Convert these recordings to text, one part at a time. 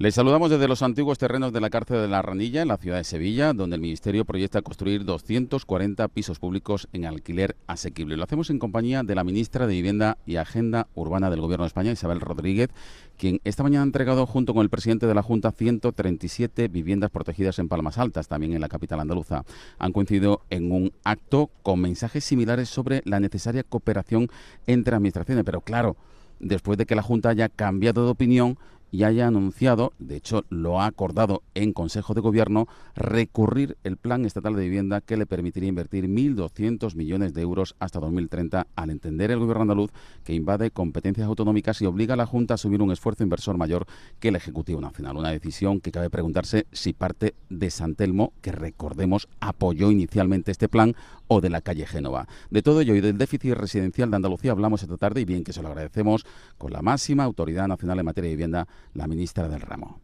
Les saludamos desde los antiguos terrenos de la cárcel de La Ranilla, en la ciudad de Sevilla, donde el Ministerio proyecta construir 240 pisos públicos en alquiler asequible. Lo hacemos en compañía de la ministra de Vivienda y Agenda Urbana del Gobierno de España, Isabel Rodríguez, quien esta mañana ha entregado, junto con el presidente de la Junta, 137 viviendas protegidas en Palmas Altas, también en la capital andaluza. Han coincidido en un acto con mensajes similares sobre la necesaria cooperación entre administraciones. Pero claro, después de que la Junta haya cambiado de opinión y haya anunciado, de hecho lo ha acordado en Consejo de Gobierno, recurrir el Plan Estatal de Vivienda que le permitiría invertir 1.200 millones de euros hasta 2030, al entender el Gobierno andaluz que invade competencias autonómicas y obliga a la Junta a asumir un esfuerzo inversor mayor que el Ejecutivo Nacional. Una decisión que cabe preguntarse si parte de San Telmo, que recordemos apoyó inicialmente este plan, o de la calle Génova. De todo ello y del déficit residencial de Andalucía hablamos esta tarde, y bien que se lo agradecemos, con la máxima autoridad nacional en materia de vivienda, la ministra del ramo.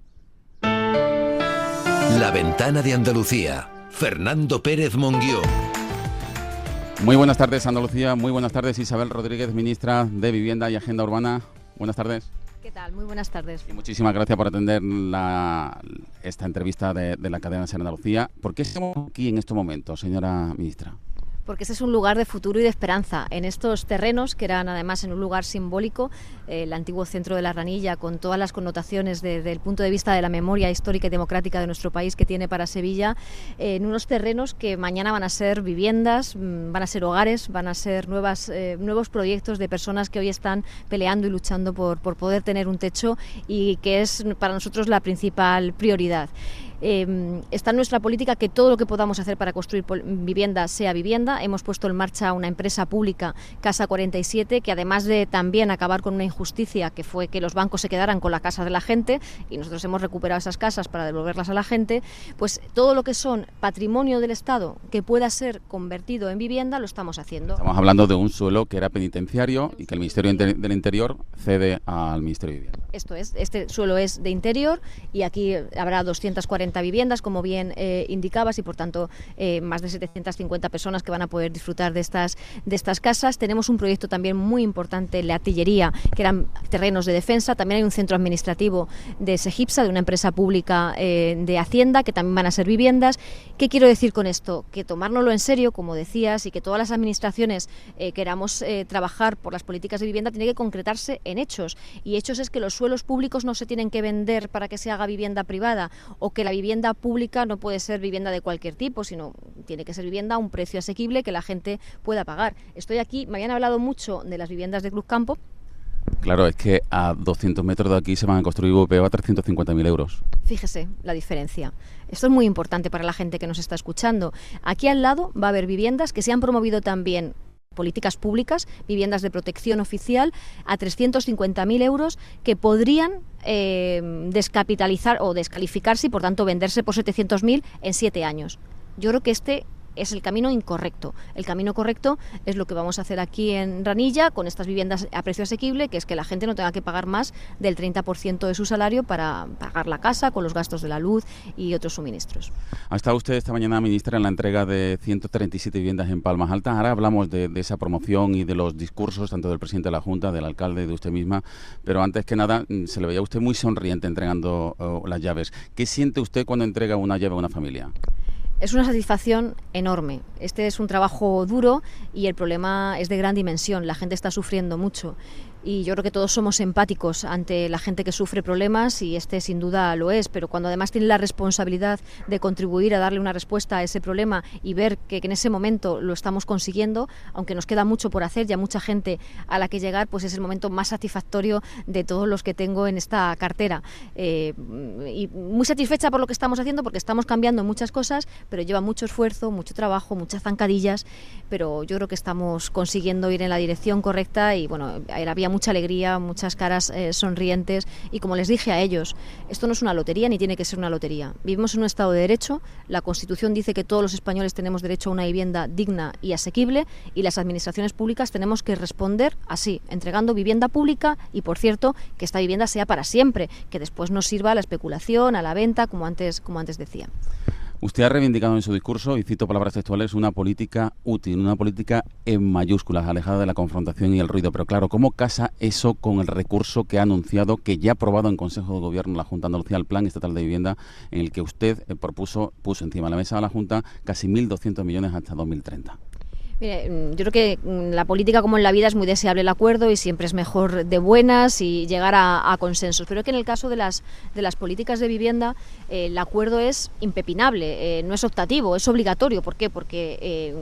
La Ventana de Andalucía. Fernando Pérez Monguió. Muy buenas tardes, Andalucía. Muy buenas tardes, Isabel Rodríguez, ministra de Vivienda y Agenda Urbana. Buenas tardes. ¿Qué tal? Muy buenas tardes. Y muchísimas gracias por atender esta entrevista de la cadena SER Andalucía. ¿Por qué estamos aquí en estos momentos, señora ministra? Porque este es un lugar de futuro y de esperanza. En estos terrenos, que eran además en un lugar simbólico, el antiguo centro de La Ranilla, con todas las connotaciones desde el punto de vista de la memoria histórica y democrática de nuestro país que tiene para Sevilla, en unos terrenos que mañana van a ser viviendas, van a ser hogares, van a ser nuevos proyectos de personas que hoy están peleando y luchando por poder tener un techo, y que es para nosotros la principal prioridad. Está en nuestra política que todo lo que podamos hacer para construir vivienda sea vivienda. Hemos puesto en marcha una empresa pública, Casa 47, que además de también acabar con una injusticia, que fue que los bancos se quedaran con la casa de la gente, y nosotros hemos recuperado esas casas para devolverlas a la gente, pues todo lo que son patrimonio del Estado que pueda ser convertido en vivienda lo estamos haciendo. Estamos hablando de un suelo que era penitenciario y que el Ministerio del Interior cede al Ministerio de Vivienda. Esto es, este suelo es de interior, y aquí habrá 240 viviendas, como bien indicabas, y por tanto más de 750 personas que van a poder disfrutar de estas casas. Tenemos un proyecto también muy importante en la artillería, que eran terrenos de defensa. También hay un centro administrativo de Segipsa, de una empresa pública de Hacienda, que también van a ser viviendas. ¿Qué quiero decir con esto? Que tomárnoslo en serio, como decías, y que todas las administraciones queramos trabajar por las políticas de vivienda, tiene que concretarse en hechos. Y hechos es que los suelos públicos no se tienen que vender para que se haga vivienda privada, o que la vivienda pública no puede ser vivienda de cualquier tipo, sino tiene que ser vivienda a un precio asequible que la gente pueda pagar. Estoy aquí, me habían hablado mucho de las viviendas de Cruzcampo. Claro, es que a 200 metros de aquí se van a construir VPO a 350.000 euros. Fíjese la diferencia. Esto es muy importante para la gente que nos está escuchando. Aquí al lado va a haber viviendas que se han promovido también, políticas públicas, viviendas de protección oficial a 350.000 euros, que podrían descapitalizar o descalificarse y por tanto venderse por 700.000 en 7 años. Yo creo que este es el camino incorrecto. El camino correcto es lo que vamos a hacer aquí en Ranilla, con estas viviendas a precio asequible, que es que la gente no tenga que pagar más del 30% de su salario para pagar la casa, con los gastos de la luz y otros suministros. Ha estado usted esta mañana, ministra, en la entrega de 137 viviendas en Palmas Altas. Ahora hablamos de esa promoción y de los discursos tanto del presidente de la Junta, del alcalde y de usted misma, pero antes que nada se le veía a usted muy sonriente entregando las llaves. ¿Qué siente usted cuando entrega una llave a una familia? Es una satisfacción enorme. Este es un trabajo duro y el problema es de gran dimensión. La gente está sufriendo mucho. Y yo creo que todos somos empáticos ante la gente que sufre problemas, y este sin duda lo es, pero cuando además tiene la responsabilidad de contribuir a darle una respuesta a ese problema y ver que en ese momento lo estamos consiguiendo, aunque nos queda mucho por hacer y hay mucha gente a la que llegar, pues es el momento más satisfactorio de todos los que tengo en esta cartera. Y muy satisfecha por lo que estamos haciendo, porque estamos cambiando muchas cosas, pero lleva mucho esfuerzo, mucho trabajo, muchas zancadillas, pero yo creo que estamos consiguiendo ir en la dirección correcta. Y bueno, había mucha alegría, muchas caras sonrientes, y como les dije a ellos, esto no es una lotería ni tiene que ser una lotería. Vivimos en un Estado de Derecho, la Constitución dice que todos los españoles tenemos derecho a una vivienda digna y asequible, y las administraciones públicas tenemos que responder así, entregando vivienda pública, y por cierto, que esta vivienda sea para siempre, que después no sirva a la especulación, a la venta, como antes decía. Usted ha reivindicado en su discurso, y cito palabras textuales, una política útil, una política en mayúsculas, alejada de la confrontación y el ruido. Pero claro, ¿cómo casa eso con el recurso que ha anunciado, que ya ha aprobado en Consejo de Gobierno la Junta de Andalucía, el Plan Estatal de Vivienda, en el que usted puso encima de la mesa de la Junta casi 1.200 millones hasta 2030? Mire, yo creo que en la política, como en la vida, es muy deseable el acuerdo y siempre es mejor de buenas y llegar a consensos. Pero que en el caso de las políticas de vivienda, el acuerdo es impepinable, no es optativo, es obligatorio. ¿Por qué? Porque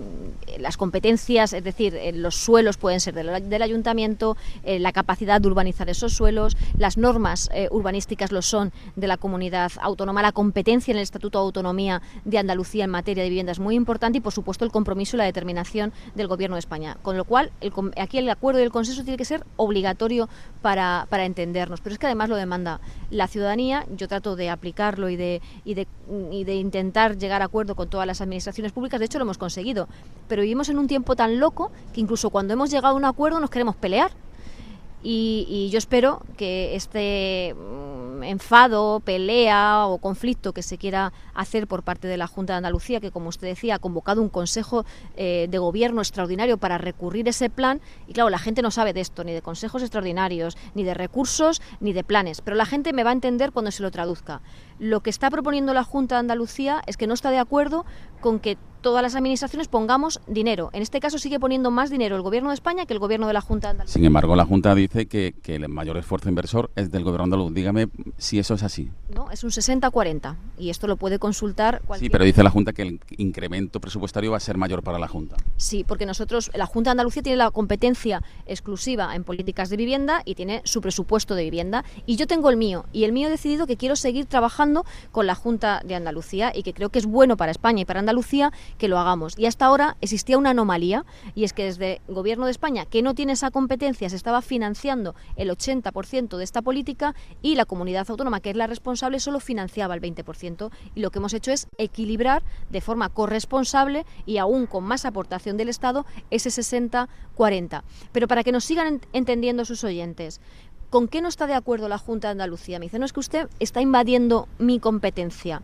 las competencias, es decir, los suelos pueden ser del ayuntamiento, la capacidad de urbanizar esos suelos, las normas urbanísticas lo son de la comunidad autónoma, la competencia en el Estatuto de Autonomía de Andalucía en materia de vivienda es muy importante y, por supuesto, el compromiso y la determinación del Gobierno de España, con lo cual aquí el acuerdo y el consenso tiene que ser obligatorio para entendernos, pero es que además lo demanda la ciudadanía. Yo trato de aplicarlo y de intentar llegar a acuerdo con todas las administraciones públicas. De hecho lo hemos conseguido, pero vivimos en un tiempo tan loco que incluso cuando hemos llegado a un acuerdo nos queremos pelear. Y yo espero que este enfado, pelea o conflicto que se quiera hacer por parte de la Junta de Andalucía, que, como usted decía, ha convocado un Consejo de Gobierno extraordinario para recurrir ese plan, y claro, la gente no sabe de esto, ni de consejos extraordinarios, ni de recursos, ni de planes, pero la gente me va a entender cuando se lo traduzca. Lo que está proponiendo la Junta de Andalucía es que no está de acuerdo con que todas las administraciones pongamos dinero. En este caso sigue poniendo más dinero el Gobierno de España que el Gobierno de la Junta de Andalucía. Sin embargo, la Junta dice que el mayor esfuerzo inversor es del Gobierno andaluz. Dígame si eso es así. No, es un 60-40 y esto lo puede consultar cualquier... Sí, pero dice la Junta que el incremento presupuestario va a ser mayor para la Junta. Sí, porque la Junta de Andalucía tiene la competencia exclusiva en políticas de vivienda y tiene su presupuesto de vivienda, y yo tengo el mío, y el mío he decidido que quiero seguir trabajando con la Junta de Andalucía y que creo que es bueno para España y para Andalucía que lo hagamos. Y hasta ahora existía una anomalía, y es que desde el Gobierno de España, que no tiene esa competencia, se estaba financiando el 80% de esta política, y la comunidad autónoma, que es la responsable, solo financiaba el 20%, y lo que hemos hecho es equilibrar de forma corresponsable y aún con más aportación del Estado ese 60-40. Pero para que nos sigan entendiendo sus oyentes, ¿con qué no está de acuerdo la Junta de Andalucía? Me dice, no, es que usted está invadiendo mi competencia.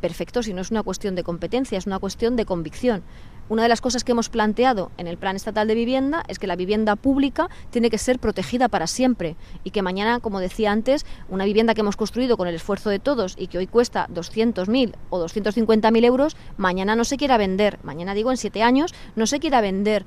Perfecto, si no es una cuestión de competencia, es una cuestión de convicción. Una de las cosas que hemos planteado en el Plan Estatal de Vivienda es que la vivienda pública tiene que ser protegida para siempre, y que mañana, como decía antes, una vivienda que hemos construido con el esfuerzo de todos y que hoy cuesta 200.000 o 250.000 euros, mañana no se quiera vender, mañana digo en 7 años, no se quiera vender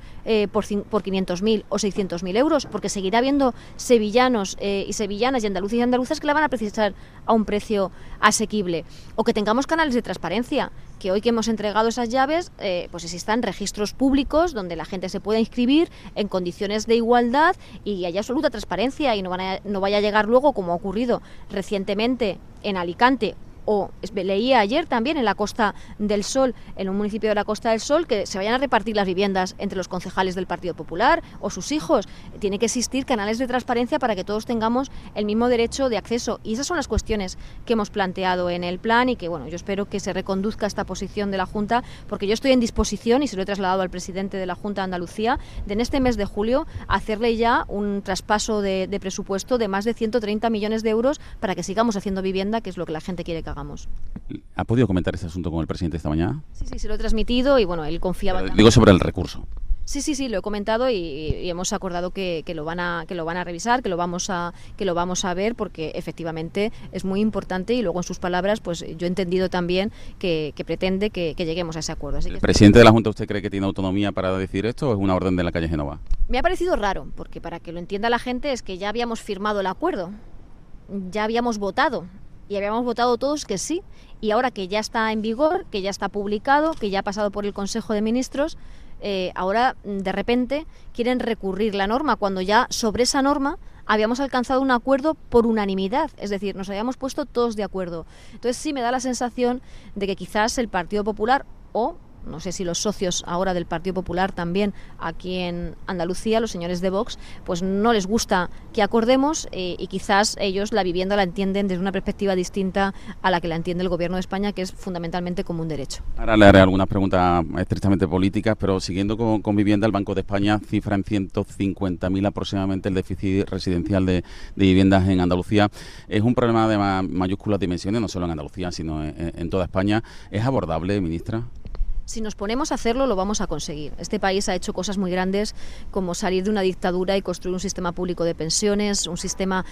por 500.000 o 600.000 euros, porque seguirá habiendo sevillanos y sevillanas y andaluces y andaluzas que la van a precisar a un precio asequible. O que tengamos canales de transparencia, que hoy que hemos entregado esas llaves, pues existan registros públicos donde la gente se pueda inscribir en condiciones de igualdad y haya absoluta transparencia, y no vaya a llegar luego, como ha ocurrido recientemente en Alicante, o leía ayer también en la Costa del Sol, en un municipio de la Costa del Sol, que se vayan a repartir las viviendas entre los concejales del Partido Popular o sus hijos. Tiene que existir canales de transparencia para que todos tengamos el mismo derecho de acceso, y esas son las cuestiones que hemos planteado en el plan, y que, bueno, yo espero que se reconduzca esta posición de la Junta, porque yo estoy en disposición, y se lo he trasladado al presidente de la Junta de Andalucía, de en este mes de julio hacerle ya un traspaso de presupuesto de más de 130 millones de euros para que sigamos haciendo vivienda, que es lo que la gente quiere que hagamos. ¿Ha podido comentar este asunto con el presidente esta mañana? Sí, se lo he transmitido, y bueno, él confiaba también. Digo, sobre el recurso. Sí, lo he comentado, y hemos acordado que lo van a revisar, que lo vamos a ver, porque efectivamente es muy importante, y luego en sus palabras pues yo he entendido también que pretende que lleguemos a ese acuerdo. Así que... ¿El presidente de la Junta usted cree que tiene autonomía para decir esto, o es una orden de la calle Génova? Me ha parecido raro, porque para que lo entienda la gente es que ya habíamos firmado el acuerdo, ya habíamos votado, y habíamos votado todos que sí, y ahora que ya está en vigor, que ya está publicado, que ya ha pasado por el Consejo de Ministros, ahora de repente quieren recurrir la norma, cuando ya sobre esa norma habíamos alcanzado un acuerdo por unanimidad, es decir, nos habíamos puesto todos de acuerdo. Entonces sí me da la sensación de que quizás el Partido Popular o no sé si los socios ahora del Partido Popular también aquí en Andalucía, los señores de Vox, pues no les gusta que acordemos y quizás ellos la vivienda la entienden desde una perspectiva distinta a la que la entiende el Gobierno de España, que es fundamentalmente como un derecho. Ahora le haré algunas preguntas estrictamente políticas, pero siguiendo con vivienda, el Banco de España cifra en 150.000 aproximadamente el déficit residencial de viviendas en Andalucía. Es un problema de mayúsculas dimensiones, no solo en Andalucía, sino en toda España. ¿Es abordable, ministra? Si nos ponemos a hacerlo, lo vamos a conseguir. Este país ha hecho cosas muy grandes, como salir de una dictadura y construir un sistema público de pensiones, un sistema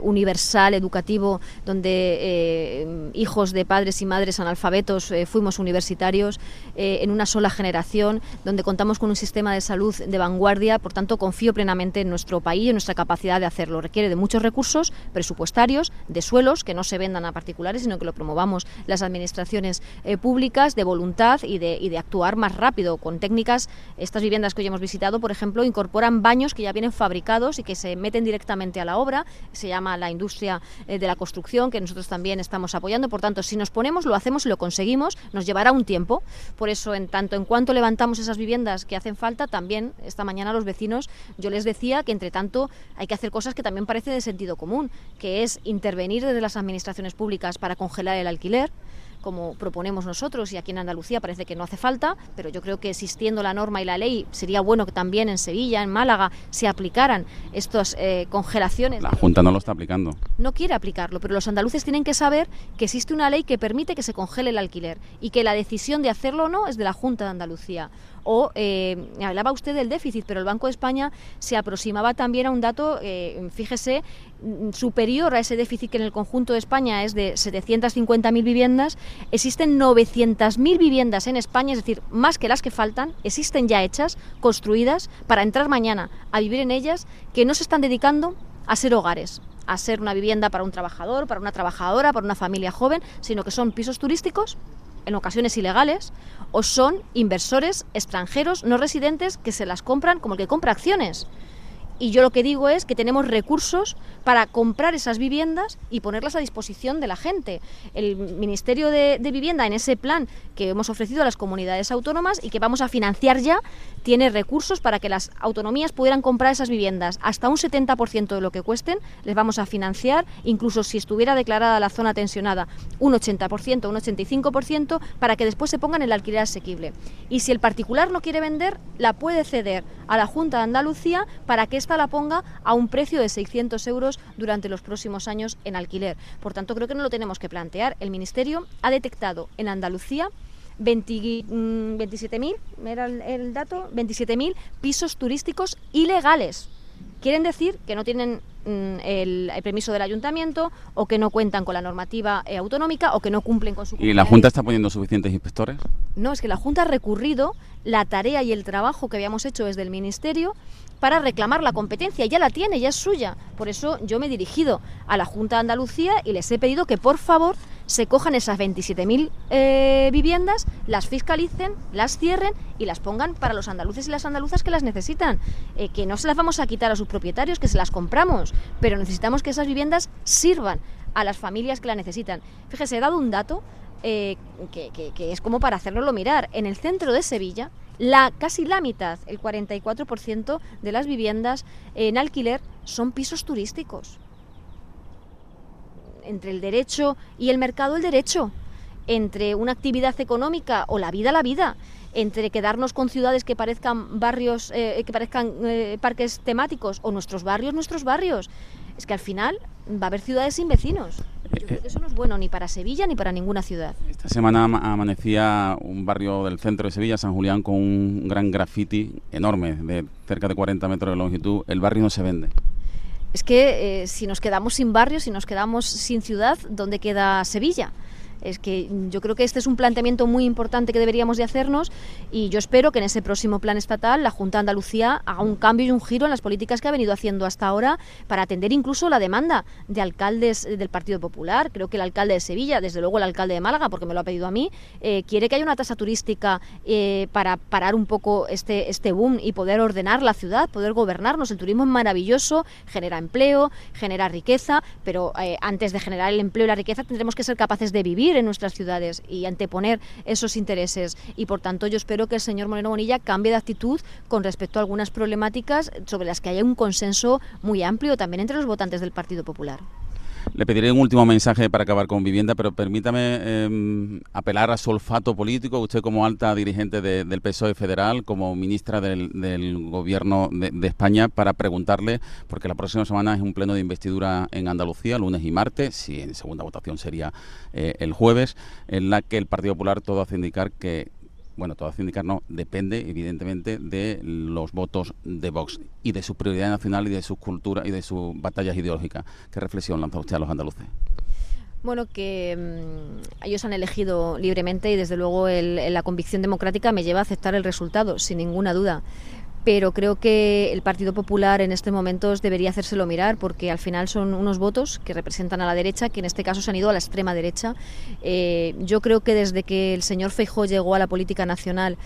universal, educativo, donde hijos de padres y madres analfabetos fuimos universitarios en una sola generación, donde contamos con un sistema de salud de vanguardia. Por tanto, confío plenamente en nuestro país y en nuestra capacidad de hacerlo. Requiere de muchos recursos presupuestarios, de suelos, que no se vendan a particulares, sino que lo promovamos las administraciones públicas, de voluntad y de actuar más rápido con técnicas. Estas viviendas que hoy hemos visitado, por ejemplo, incorporan baños que ya vienen fabricados y que se meten directamente a la obra. Se llama la industria de la construcción, que nosotros también estamos apoyando. Por tanto, si nos ponemos, lo hacemos y lo conseguimos. Nos llevará un tiempo. Por eso, en cuanto levantamos esas viviendas que hacen falta, también esta mañana a los vecinos yo les decía que entre tanto hay que hacer cosas que también parecen de sentido común, que es intervenir desde las administraciones públicas para congelar el alquiler, como proponemos nosotros, y aquí en Andalucía parece que no hace falta, pero yo creo que existiendo la norma y la ley sería bueno que también en Sevilla, en Málaga, se aplicaran estas congelaciones. La Junta no lo está aplicando. No quiere aplicarlo, pero los andaluces tienen que saber que existe una ley que permite que se congele el alquiler y que la decisión de hacerlo o no es de la Junta de Andalucía. O hablaba usted del déficit, pero el Banco de España se aproximaba también a un dato, fíjese, superior a ese déficit que en el conjunto de España es de 750.000 viviendas. Existen 900.000 viviendas en España, es decir, más que las que faltan, existen ya hechas, construidas, para entrar mañana a vivir en ellas, que no se están dedicando a ser hogares, a ser una vivienda para un trabajador, para una trabajadora, para una familia joven, sino que son pisos turísticos, en ocasiones ilegales, o son inversores extranjeros no residentes que se las compran como el que compra acciones. Y yo lo que digo es que tenemos recursos para comprar esas viviendas y ponerlas a disposición de la gente. El Ministerio de Vivienda, en ese plan que hemos ofrecido a las comunidades autónomas y que vamos a financiar ya, tiene recursos para que las autonomías pudieran comprar esas viviendas. Hasta un 70% de lo que cuesten les vamos a financiar, incluso si estuviera declarada la zona tensionada, un 80%, un 85%, para que después se pongan en el alquiler asequible. Y si el particular no quiere vender, la puede ceder a la Junta de Andalucía para que la ponga a un precio de 600 euros durante los próximos años en alquiler. Por tanto, creo que no lo tenemos que plantear. El Ministerio ha detectado en Andalucía 27.000, era el dato, 27.000 pisos turísticos ilegales. Quieren decir que no tienen el permiso del ayuntamiento, o que no cuentan con la normativa autonómica, o que no cumplen con su... ¿Y la Junta está poniendo suficientes inspectores? No, es que la Junta ha recurrido la tarea y el trabajo que habíamos hecho desde el Ministerio para reclamar la competencia. Ya la tiene, ya es suya. Por eso yo me he dirigido a la Junta de Andalucía y les he pedido que por favor se cojan esas 27.000 viviendas, las fiscalicen, las cierren y las pongan para los andaluces y las andaluzas que las necesitan. Que no se las vamos a quitar a sus propietarios, que se las compramos, pero necesitamos que esas viviendas sirvan a las familias que las necesitan. Fíjese, he dado un dato que es como para hacernoslo mirar. En el centro de Sevilla, casi la mitad, el 44% de las viviendas en alquiler son pisos turísticos. Entre el derecho y el mercado, el derecho. Entre una actividad económica o la vida. Entre quedarnos con ciudades que parezcan barrios, que parezcan parques temáticos, o nuestros barrios. Es que al final va a haber ciudades sin vecinos. Yo creo que eso no es bueno ni para Sevilla ni para ninguna ciudad. Esta semana amanecía un barrio del centro de Sevilla, San Julián, con un gran graffiti enorme, de cerca de 40 metros de longitud. El barrio no se vende. Es que si nos quedamos sin barrio, si nos quedamos sin ciudad, ¿dónde queda Sevilla? Es que yo creo que este es un planteamiento muy importante que deberíamos de hacernos, y yo espero que en ese próximo plan estatal la Junta de Andalucía haga un cambio y un giro en las políticas que ha venido haciendo hasta ahora para atender incluso la demanda de alcaldes del Partido Popular. Creo que el alcalde de Sevilla, desde luego el alcalde de Málaga, porque me lo ha pedido a mí, quiere que haya una tasa turística para parar un poco este boom y poder ordenar la ciudad, poder gobernarnos. El turismo es maravilloso, genera empleo, genera riqueza, pero antes de generar el empleo y la riqueza tendremos que ser capaces de vivir vivir en nuestras ciudades y anteponer esos intereses. Y por tanto yo espero que el señor Moreno Bonilla cambie de actitud con respecto a algunas problemáticas sobre las que haya un consenso muy amplio también entre los votantes del Partido Popular. Le pediré un último mensaje para acabar con vivienda, pero permítame apelar a su olfato político, usted como alta dirigente del PSOE federal, como ministra del Gobierno de España, para preguntarle, porque la próxima semana es un pleno de investidura en Andalucía, lunes y martes, si en segunda votación sería el jueves, en la que el Partido Popular todo hace indicar que, bueno, todo hace indicar no, depende evidentemente de los votos de Vox y de su prioridad nacional y de su cultura y de sus batallas ideológicas. ¿Qué reflexión lanza usted a los andaluces? Bueno, que ellos han elegido libremente y desde luego la convicción democrática me lleva a aceptar el resultado, sin ninguna duda. Pero creo que el Partido Popular en este momento debería hacérselo mirar, porque al final son unos votos que representan a la derecha, que en este caso se han ido a la extrema derecha. Yo creo que desde que el señor Feijóo llegó a la política nacional,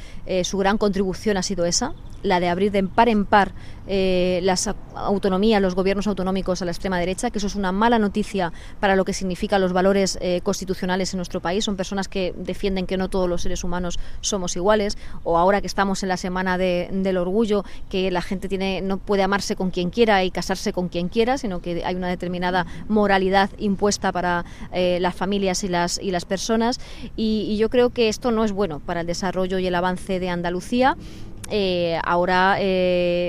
su gran contribución ha sido esa, la de abrir de par en par las autonomías, los gobiernos autonómicos a la extrema derecha, que eso es una mala noticia para lo que significan los valores constitucionales en nuestro país. Son personas que defienden que no todos los seres humanos somos iguales, o ahora que estamos en la semana del orgullo, que la gente no puede amarse con quien quiera y casarse con quien quiera, sino que hay una determinada moralidad impuesta para las familias y las personas, y yo creo que esto no es bueno para el desarrollo y el avance de Andalucía. Ahora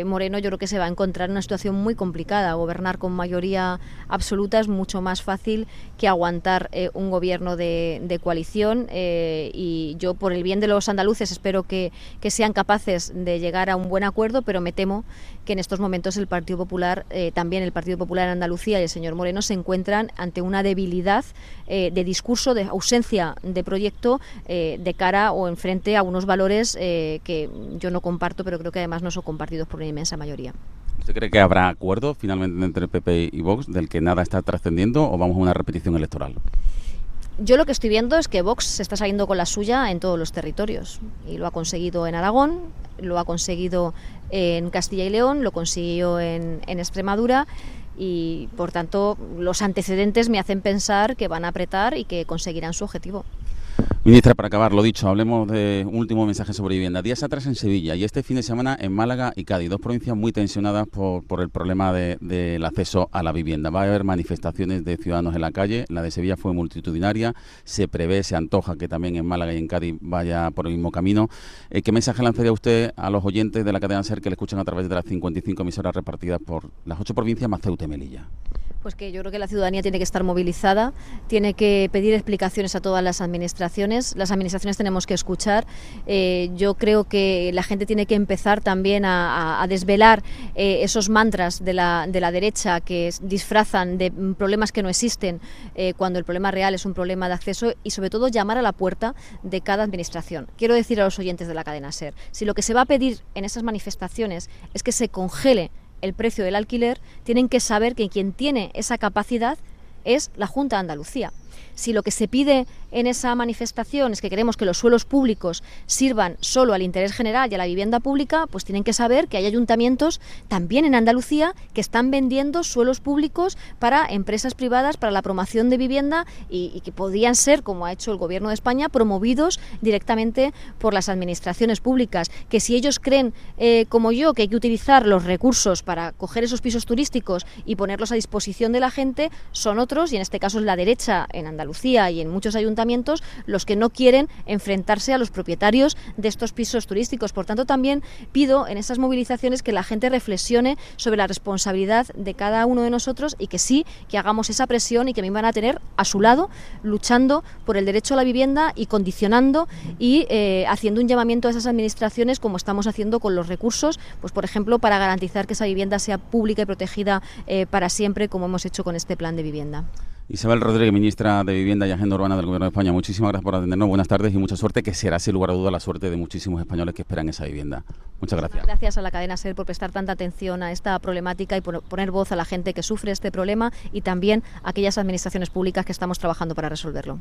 Moreno yo creo que se va a encontrar en una situación muy complicada. Gobernar con mayoría absoluta es mucho más fácil que aguantar un gobierno de coalición, y yo, por el bien de los andaluces, espero que sean capaces de llegar a un buen acuerdo, pero me temo que en estos momentos el Partido Popular, también el Partido Popular en Andalucía y el señor Moreno, se encuentran ante una debilidad de discurso, de ausencia de proyecto de cara o enfrente a unos valores que yo no comparto, pero creo que además no son compartidos por una inmensa mayoría. ¿Usted cree que habrá acuerdo finalmente entre PP y Vox, del que nada está trascendiendo, o vamos a una repetición electoral? Yo lo que estoy viendo es que Vox se está saliendo con la suya en todos los territorios, y lo ha conseguido en Aragón, lo ha conseguido en Castilla y León, lo consiguió en Extremadura, y por tanto los antecedentes me hacen pensar que van a apretar y que conseguirán su objetivo. Ministra, para acabar, lo dicho, hablemos de un último mensaje sobre vivienda. Días atrás en Sevilla y este fin de semana en Málaga y Cádiz, dos provincias muy tensionadas por el problema del acceso a la vivienda. Va a haber manifestaciones de ciudadanos en la calle, la de Sevilla fue multitudinaria, se prevé, se antoja que también en Málaga y en Cádiz vaya por el mismo camino. ¿Qué mensaje lanzaría usted a los oyentes de la cadena SER que le escuchan a través de las 55 emisoras repartidas por las 8 provincias más Ceuta y Melilla? Pues que yo creo que la ciudadanía tiene que estar movilizada, tiene que pedir explicaciones a todas las administraciones tenemos que escuchar. Yo creo que la gente tiene que empezar también a desvelar esos mantras de la derecha que disfrazan de problemas que no existen, cuando el problema real es un problema de acceso, y sobre todo llamar a la puerta de cada administración. Quiero decir a los oyentes de la cadena SER, si lo que se va a pedir en esas manifestaciones es que se congele el precio del alquiler, tienen que saber que quien tiene esa capacidad es la Junta de Andalucía. Si lo que se pide en esa manifestación es que queremos que los suelos públicos sirvan solo al interés general y a la vivienda pública, pues tienen que saber que hay ayuntamientos también en Andalucía que están vendiendo suelos públicos para empresas privadas, para la promoción de vivienda, y que podrían ser, como ha hecho el Gobierno de España, promovidos directamente por las administraciones públicas. Que si ellos creen, como yo, que hay que utilizar los recursos para coger esos pisos turísticos y ponerlos a disposición de la gente, son otros, y en este caso es la derecha en Andalucía y en muchos ayuntamientos, los que no quieren enfrentarse a los propietarios de estos pisos turísticos. Por tanto, también pido en esas movilizaciones que la gente reflexione sobre la responsabilidad de cada uno de nosotros, y que sí, que hagamos esa presión, y que me van a tener a su lado luchando por el derecho a la vivienda y condicionando y haciendo un llamamiento a esas administraciones, como estamos haciendo con los recursos, pues por ejemplo para garantizar que esa vivienda sea pública y protegida para siempre, como hemos hecho con este plan de vivienda. Isabel Rodríguez, ministra de Vivienda y Agenda Urbana del Gobierno de España, muchísimas gracias por atendernos, buenas tardes y mucha suerte, que será sin lugar a duda la suerte de muchísimos españoles que esperan esa vivienda. Muchas gracias. Gracias a la cadena SER por prestar tanta atención a esta problemática y por poner voz a la gente que sufre este problema, y también a aquellas administraciones públicas que estamos trabajando para resolverlo.